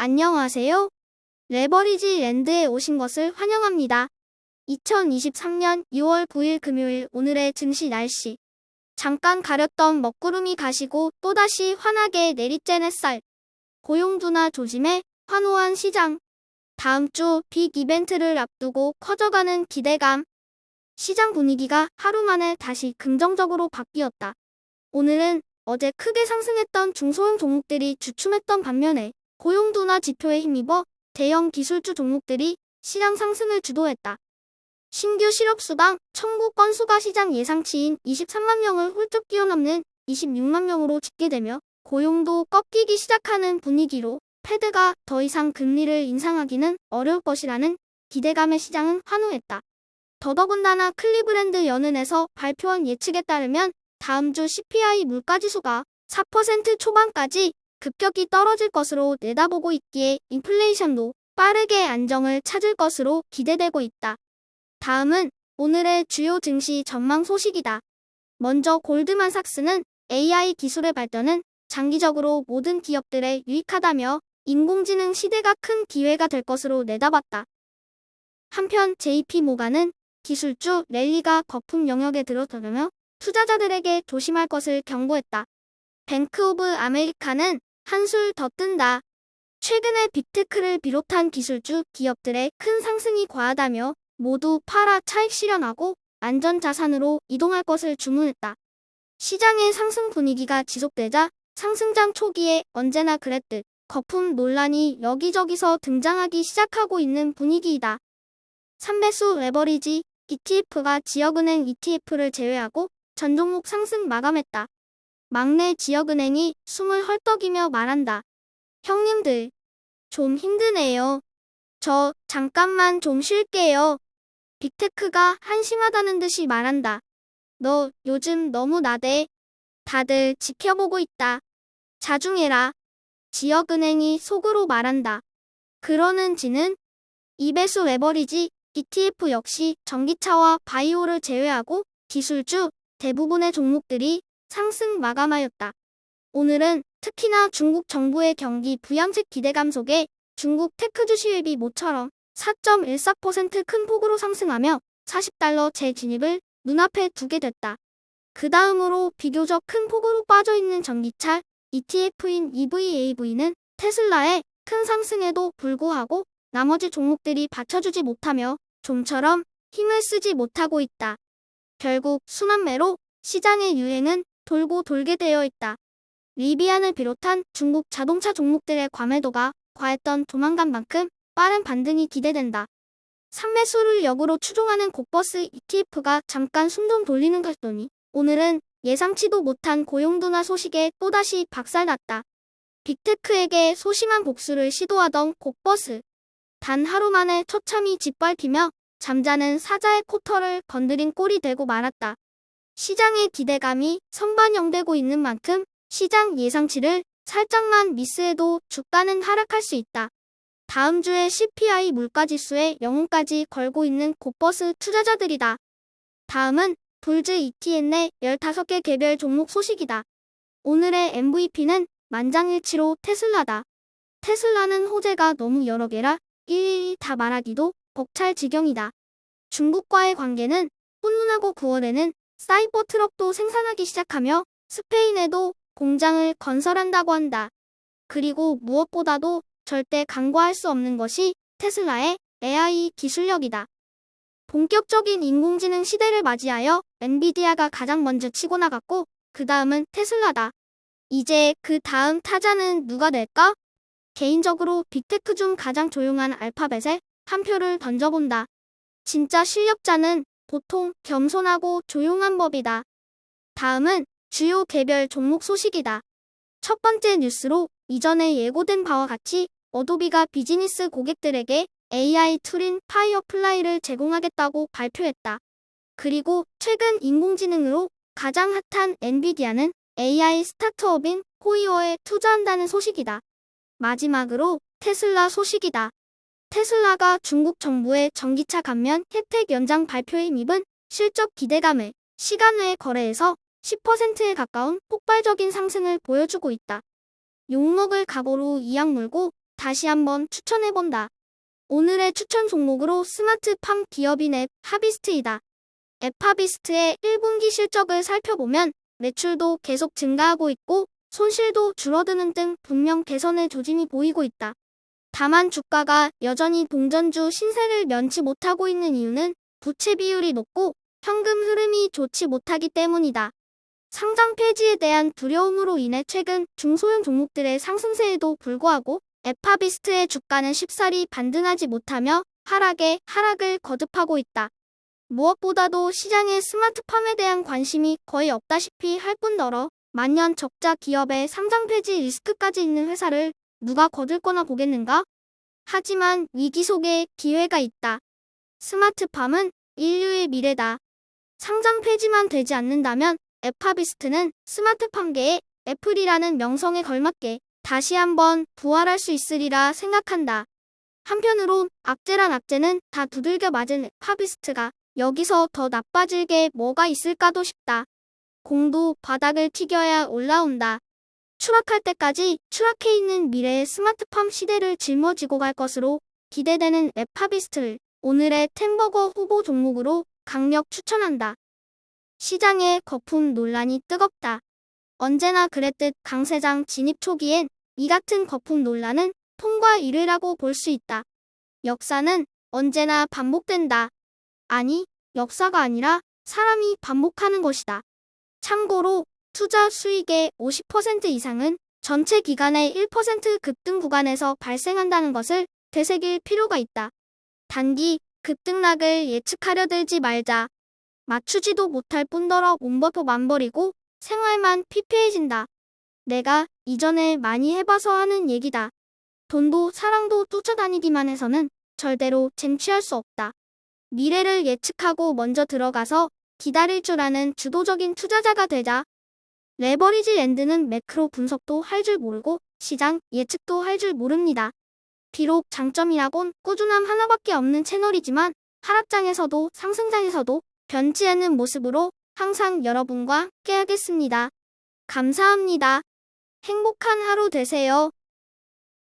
안녕하세요. 레버리지 랜드에 오신 것을 환영합니다. 2023년 6월 9일 금요일 오늘의 증시 날씨. 잠깐 가렸던 먹구름이 가시고 또다시 환하게 내리쬐는 햇살. 고용 둔화 조짐에 환호한 시장. 다음 주 빅 이벤트를 앞두고 커져가는 기대감. 시장 분위기가 하루 만에 다시 긍정적으로 바뀌었다. 오늘은 어제 크게 상승했던 중소형 종목들이 주춤했던 반면에 고용 둔화 지표에 힘입어 대형 기술주 종목들이 시장 상승을 주도했다. 신규 실업수당 청구 건수가 시장 예상치인 23만 명을 훌쩍 뛰어넘는 26만 명으로 집계되며 고용도 꺾이기 시작하는 분위기로 패드가 더 이상 금리를 인상하기는 어려울 것이라는 기대감에 시장은 환호했다. 더더군다나 클리브랜드 연은에서 발표한 예측에 따르면 다음 주 CPI 물가지수가 4% 초반까지 급격히 떨어질 것으로 내다보고 있기에 인플레이션도 빠르게 안정을 찾을 것으로 기대되고 있다. 다음은 오늘의 주요 증시 전망 소식이다. 먼저 골드만삭스는 AI 기술의 발전은 장기적으로 모든 기업들에 유익하다며 인공지능 시대가 큰 기회가 될 것으로 내다봤다. 한편 JP모간은 기술주 랠리가 거품 영역에 들어서며 투자자들에게 조심할 것을 경고했다. 뱅크 오브 아메리카는 한술 더 뜬다. 최근에 빅테크를 비롯한 기술주 기업들의 큰 상승이 과하다며 모두 팔아 차익 실현하고 안전자산으로 이동할 것을 주문했다. 시장의 상승 분위기가 지속되자 상승장 초기에 언제나 그랬듯 거품 논란이 여기저기서 등장하기 시작하고 있는 분위기이다. 3배수 레버리지 ETF가 지역은행 ETF를 제외하고 전 종목 상승 마감했다. 막내 지역은행이 숨을 헐떡이며 말한다. 형님들, 좀 힘드네요. 저 잠깐만 좀 쉴게요. 빅테크가 한심하다는 듯이 말한다. 너 요즘 너무 나대. 다들 지켜보고 있다. 자중해라. 지역은행이 속으로 말한다. 그러는 지는 2배수 레버리지 ETF 역시 전기차와 바이오를 제외하고 기술주 대부분의 종목들이 상승 마감하였다. 오늘은 특히나 중국 정부의 경기 부양책 기대감 속에 중국 테크 주식이 모처럼 4.14% 큰 폭으로 상승하며 40달러 재진입을 눈앞에 두게 됐다. 그 다음으로 비교적 큰 폭으로 빠져있는 전기차 ETF인 EVAV는 테슬라의 큰 상승에도 불구하고 나머지 종목들이 받쳐주지 못하며 좀처럼 힘을 쓰지 못하고 있다. 결국 순환매로 시장의 유행은 돌고 돌게 되어 있다. 리비안을 비롯한 중국 자동차 종목들의 과매도가 과했던 조만간만큼 빠른 반등이 기대된다. 3매수를 역으로 추종하는 곡버스 ETF가 잠깐 숨 좀 돌리는 것더니 오늘은 예상치도 못한 고용 둔화 소식에 또다시 박살났다. 빅테크에게 소심한 복수를 시도하던 곡버스. 단 하루 만에 처참히 짓밟히며 잠자는 사자의 코털을 건드린 꼴이 되고 말았다. 시장의 기대감이 선반영되고 있는 만큼 시장 예상치를 살짝만 미스해도 주가는 하락할 수 있다. 다음 주에 CPI 물가지수에 영혼까지 걸고 있는 곡버스 투자자들이다. 다음은 불즈 ETN의 15개 개별 종목 소식이다. 오늘의 MVP는 만장일치로 테슬라다. 테슬라는 호재가 너무 여러 개라 일일이 다 말하기도 벅찰 지경이다. 중국과의 관계는 훈훈하고 9월에는 사이버 트럭도 생산하기 시작하며 스페인에도 공장을 건설한다고 한다. 그리고 무엇보다도 절대 간과할 수 없는 것이 테슬라의 AI 기술력이다. 본격적인 인공지능 시대를 맞이하여 엔비디아가 가장 먼저 치고 나갔고 그 다음은 테슬라다. 이제 그 다음 타자는 누가 될까? 개인적으로 빅테크 중 가장 조용한 알파벳에 한 표를 던져본다. 진짜 실력자는 보통 겸손하고 조용한 법이다. 다음은 주요 개별 종목 소식이다. 첫 번째 뉴스로 이전에 예고된 바와 같이 어도비가 비즈니스 고객들에게 AI 툴인 파이어플라이를 제공하겠다고 발표했다. 그리고 최근 인공지능으로 가장 핫한 엔비디아는 AI 스타트업인 호이어에 투자한다는 소식이다. 마지막으로 테슬라 소식이다. 테슬라가 중국 정부의 전기차 감면 혜택 연장 발표에 힘입은 실적 기대감에 시간 외 거래에서 10%에 가까운 폭발적인 상승을 보여주고 있다. 욕먹을 각오로 이악 물고 다시 한번 추천해본다. 오늘의 추천 종목으로 스마트팜 기업인 앱하비스트이다. 앱하비스트의 1분기 실적을 살펴보면 매출도 계속 증가하고 있고 손실도 줄어드는 등 분명 개선의 조짐이 보이고 있다. 다만 주가가 여전히 동전주 신세를 면치 못하고 있는 이유는 부채 비율이 높고 현금 흐름이 좋지 못하기 때문이다. 상장 폐지에 대한 두려움으로 인해 최근 중소형 종목들의 상승세에도 불구하고 앱하비스트의 주가는 쉽사리 반등하지 못하며 하락을 거듭하고 있다. 무엇보다도 시장에 스마트팜에 대한 관심이 거의 없다시피 할 뿐더러 만년 적자 기업의 상장 폐지 리스크까지 있는 회사를 누가 거들 거나 보겠는가? 하지만 위기 속에 기회가 있다. 스마트팜은 인류의 미래다. 상장 폐지만 되지 않는다면 앱하비스트는 스마트팜계의 애플이라는 명성에 걸맞게 다시 한번 부활할 수 있으리라 생각한다. 한편으론 악재란 악재는 다 두들겨 맞은 앱하비스트가 여기서 더 나빠질 게 뭐가 있을까도 싶다. 공도 바닥을 튀겨야 올라온다. 추락할 때까지 추락해 있는 미래의 스마트팜 시대를 짊어지고 갈 것으로 기대되는 앱하비스트를 오늘의 템버거 후보 종목으로 강력 추천한다. 시장의 거품 논란이 뜨겁다. 언제나 그랬듯 강 세장 진입 초기엔 이 같은 거품 논란은 통과 1회라고 볼 수 있다. 역사는 언제나 반복된다. 아니, 역사가 아니라 사람이 반복하는 것이다. 참고로 투자 수익의 50% 이상은 전체 기간의 1% 급등 구간에서 발생한다는 것을 되새길 필요가 있다. 단기 급등락을 예측하려 들지 말자. 맞추지도 못할 뿐더러 몸버터 만버리고 생활만 피폐해진다. 내가 이전에 많이 해봐서 하는 얘기다. 돈도 사랑도 쫓아다니기만 해서는 절대로 쟁취할 수 없다. 미래를 예측하고 먼저 들어가서 기다릴 줄 아는 주도적인 투자자가 되자. 레버리지 랜드는 매크로 분석도 할 줄 모르고 시장 예측도 할 줄 모릅니다. 비록 장점이라곤 꾸준함 하나밖에 없는 채널이지만 하락장에서도 상승장에서도 변치 않는 모습으로 항상 여러분과 함께하겠습니다. 감사합니다. 행복한 하루 되세요.